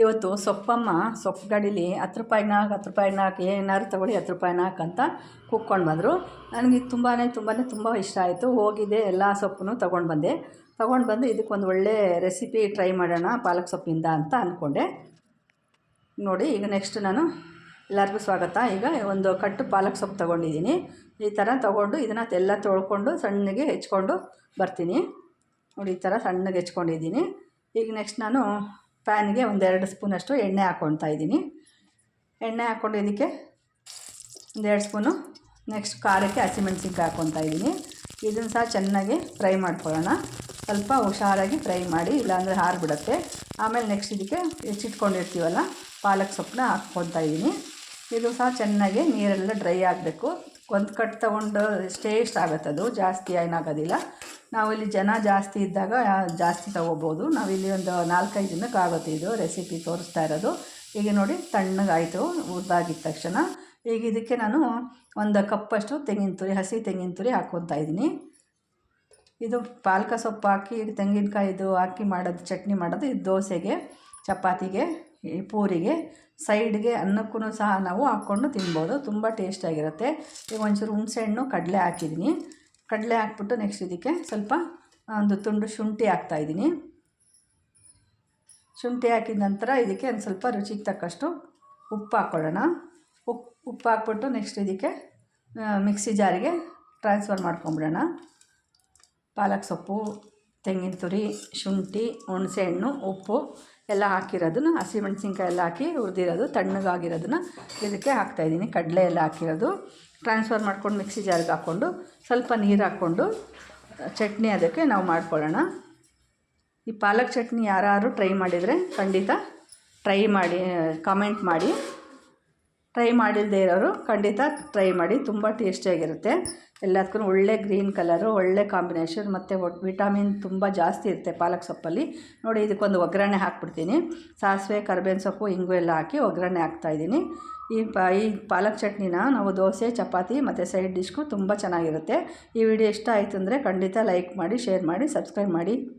ಇವತ್ತು ಸೊಪ್ಪಮ್ಮ ಸೊಪ್ಪು ಗಾಡೀಲಿ 10 ರೂಪಾಯಿಗೆ 10 ರೂಪಾಯಿಗೆ ಏನಾದ್ರು ತೊಗೊಳ್ಳಿ 10 ರೂಪಾಯಿಗೆ ಅಂತ ಕೂಕ್ಕೊಂಡು ಬಂದರು. ನನಗೆ ತುಂಬ ಇಷ್ಟ ಆಯಿತು. ಹೋಗಿದ್ದೆ, ಎಲ್ಲ ಸೊಪ್ಪನ್ನು ತೊಗೊಂಡು ಬಂದು ಇದಕ್ಕೊಂದು ಒಳ್ಳೆ ರೆಸಿಪಿ ಟ್ರೈ ಮಾಡೋಣ ಪಾಲಕ್ ಸೊಪ್ಪಿಂದ ಅಂತ ಅಂದ್ಕೊಂಡೆ. ನೋಡಿ, ಈಗ ನೆಕ್ಸ್ಟ್ ನಾನು ಎಲ್ಲರಿಗೂ ಸ್ವಾಗತ. ಈಗ ಒಂದು ಕಟ್ಟು ಪಾಲಕ್ ಸೊಪ್ಪು ತೊಗೊಂಡಿದ್ದೀನಿ. ಈ ಥರ ತೊಗೊಂಡು ಇದನ್ನು ಎಲ್ಲ ತೊಳ್ಕೊಂಡು ಸಣ್ಣಗೆ ಹೆಚ್ಕೊಂಡು ಬರ್ತೀನಿ. ನೋಡಿ, ಈ ಥರ ಸಣ್ಣಗೆ ಹೆಚ್ಕೊಂಡಿದ್ದೀನಿ. ಈಗ ನೆಕ್ಸ್ಟ್ ನಾನು ಪ್ಯಾನ್ಗೆ ಒಂದು 2 ಸ್ಪೂನಷ್ಟು ಎಣ್ಣೆ ಹಾಕ್ಕೊಳ್ತಾ ಇದ್ದೀನಿ. ಎಣ್ಣೆ ಹಾಕ್ಕೊಂಡು ಇದಕ್ಕೆ ಒಂದು 2 ಸ್ಪೂನು ನೆಕ್ಸ್ಟ್ ಖಾರಕ್ಕೆ ಹಸಿಮೆಣ್ಸಿನ್ಕಾಯಿ ಹಾಕ್ಕೊಳ್ತಾ ಇದ್ದೀನಿ. ಇದನ್ನು ಸಹ ಚೆನ್ನಾಗಿ ಫ್ರೈ ಮಾಡ್ಕೊಳ್ಳೋಣ. ಸ್ವಲ್ಪ ಹುಷಾರಾಗಿ ಫ್ರೈ ಮಾಡಿ, ಇಲ್ಲಾಂದರೆ ಹಾರಿಬಿಡುತ್ತೆ. ಆಮೇಲೆ ನೆಕ್ಸ್ಟ್ ಇದಕ್ಕೆ ಹೆಚ್ಚಿಟ್ಕೊಂಡಿರ್ತೀವಲ್ಲ ಪಾಲಕ್ ಸೊಪ್ಪನ್ನ ಹಾಕ್ಕೊಳ್ತಾ ಇದ್ದೀನಿ. ಇದು ಸಹ ಚೆನ್ನಾಗಿ ನೀರೆಲ್ಲ ಡ್ರೈ ಆಗಬೇಕು. ಒಂದು ಕಟ್ ತೊಗೊಂಡು ಟೇಸ್ಟ್ ಆಗುತ್ತೆ, ಅದು ಜಾಸ್ತಿ ಏನಾಗೋದಿಲ್ಲ. ನಾವಿಲ್ಲಿ ಜನ ಜಾಸ್ತಿ ಇದ್ದಾಗ ಜಾಸ್ತಿ ತೊಗೋಬೋದು. ನಾವಿಲ್ಲಿ ಒಂದು 4-5 ಜನಕ್ಕೆ ಆಗುತ್ತೆ ಇದು ರೆಸಿಪಿ ತೋರಿಸ್ತಾ ಇರೋದು. ಈಗ ನೋಡಿ, ತಣ್ಣಗಾಯಿತು ಹುರಿದಾಗಿದ್ದ ತಕ್ಷಣ. ಈಗ ಇದಕ್ಕೆ ನಾನು ಒಂದು ಕಪ್ಪಷ್ಟು ತೆಂಗಿನ ತುರಿ, ಹಸಿ ತೆಂಗಿನ ತುರಿ ಹಾಕ್ಕೊತಾ ಇದ್ದೀನಿ. ಇದು ಪಾಲಕ ಸೊಪ್ಪು ಹಾಕಿ ತೆಂಗಿನಕಾಯಿದು ಹಾಕಿ ಮಾಡೋದು ಚಟ್ನಿ ಮಾಡೋದು. ಇದು ದೋಸೆಗೆ, ಚಪಾತಿಗೆ, ಪೂರಿಗೆ, ಸೈಡ್ಗೆ ಅನ್ನಕ್ಕೂ ಸಹ ನಾವು ಹಾಕ್ಕೊಂಡು ತಿನ್ಬೋದು. ತುಂಬ ಟೇಸ್ಟಾಗಿರುತ್ತೆ. ಈಗ ಒಂಚೂರು ಹುಣಸೆಹಣ್ಣು, ಕಡಲೆ ಹಾಕಿದ್ದೀನಿ. ಕಡಲೆ ಹಾಕ್ಬಿಟ್ಟು ನೆಕ್ಸ್ಟ್ ಇದಕ್ಕೆ ಸ್ವಲ್ಪ ಒಂದು ತುಂಡು ಶುಂಠಿ ಹಾಕ್ತಾಯಿದ್ದೀನಿ. ಶುಂಠಿ ಹಾಕಿದ ನಂತರ ಇದಕ್ಕೆ ಒಂದು ಸ್ವಲ್ಪ ರುಚಿಗೆ ತಕ್ಕಷ್ಟು ಉಪ್ಪು ಹಾಕ್ಕೊಳ್ಳೋಣ. ಉಪ್ಪು ಹಾಕ್ಬಿಟ್ಟು ನೆಕ್ಸ್ಟ್ ಇದಕ್ಕೆ ಮಿಕ್ಸಿ ಜಾರಿಗೆ ಟ್ರಾನ್ಸ್ಫರ್ ಮಾಡ್ಕೊಂಬಿಡೋಣ. ಪಾಲಕ್ ಸೊಪ್ಪು, ತೆಂಗಿನ ತುರಿ, ಶುಂಠಿ, ಹುಣಸೆಹಣ್ಣು, ಉಪ್ಪು ಎಲ್ಲ ಹಾಕಿರೋದನ್ನು, ಹಸಿಮೆಣ್ಸಿನ್ಕಾಯಿ ಎಲ್ಲ ಹಾಕಿ ಹುರಿದಿರೋದು ತಣ್ಣಗಾಗಿರೋದನ್ನು ಇದಕ್ಕೆ ಹಾಕ್ತಾಯಿದ್ದೀನಿ. ಕಡಲೆ ಎಲ್ಲ ಹಾಕಿರೋದು ಟ್ರಾನ್ಸ್ಫರ್ ಮಾಡ್ಕೊಂಡು ಮಿಕ್ಸಿ ಜಾರಿಗೆ ಹಾಕ್ಕೊಂಡು ಸ್ವಲ್ಪ ನೀರು ಹಾಕ್ಕೊಂಡು ಚಟ್ನಿ ಅದಕ್ಕೆ ನಾವು ಮಾಡ್ಕೊಳ್ಳೋಣ. ಈ ಪಾಲಕ್ ಚಟ್ನಿ ಯಾರು ಟ್ರೈ ಮಾಡಿದರೆ ಖಂಡಿತ ಟ್ರೈ ಮಾಡಿ, ಕಾಮೆಂಟ್ ಮಾಡಿ. ಟ್ರೈ ಮಾಡಿಲ್ಲದೆ ಇರೋರು ಖಂಡಿತ ಟ್ರೈ ಮಾಡಿ. ತುಂಬ ಟೇಸ್ಟಿಯಾಗಿರುತ್ತೆ. ಎಲ್ಲದಕ್ಕೂ ಒಳ್ಳೆ ಗ್ರೀನ್ ಕಲರು, ಒಳ್ಳೆ ಕಾಂಬಿನೇಷನ್, ಮತ್ತು ವಿಟಮಿನ್ ತುಂಬ ಜಾಸ್ತಿ ಇರುತ್ತೆ ಪಾಲಕ್ ಸೊಪ್ಪಲ್ಲಿ. ನೋಡಿ, ಇದಕ್ಕೊಂದು ಒಗ್ಗರಣೆ ಹಾಕ್ಬಿಡ್ತೀನಿ. ಸಾಸಿವೆ, ಕರಿಬೇವಿನ ಸೊಪ್ಪು, ಇಂಗು ಎಲ್ಲ ಹಾಕಿ ಒಗ್ಗರಣೆ ಹಾಕ್ತಾಯಿದ್ದೀನಿ. ಈ ಪಾಲಕ್ ಚಟ್ನಿನ ನಾವು ದೋಸೆ, ಚಪಾತಿ ಮತ್ತು ಸೈಡ್ ಡಿಶ್ಗೂ ತುಂಬ ಚೆನ್ನಾಗಿರುತ್ತೆ. ಈ ವಿಡಿಯೋ ಇಷ್ಟ ಆಯಿತು ಅಂದರೆ ಖಂಡಿತ ಲೈಕ್ ಮಾಡಿ, ಶೇರ್ ಮಾಡಿ, ಸಬ್ಸ್ಕ್ರೈಬ್ ಮಾಡಿ.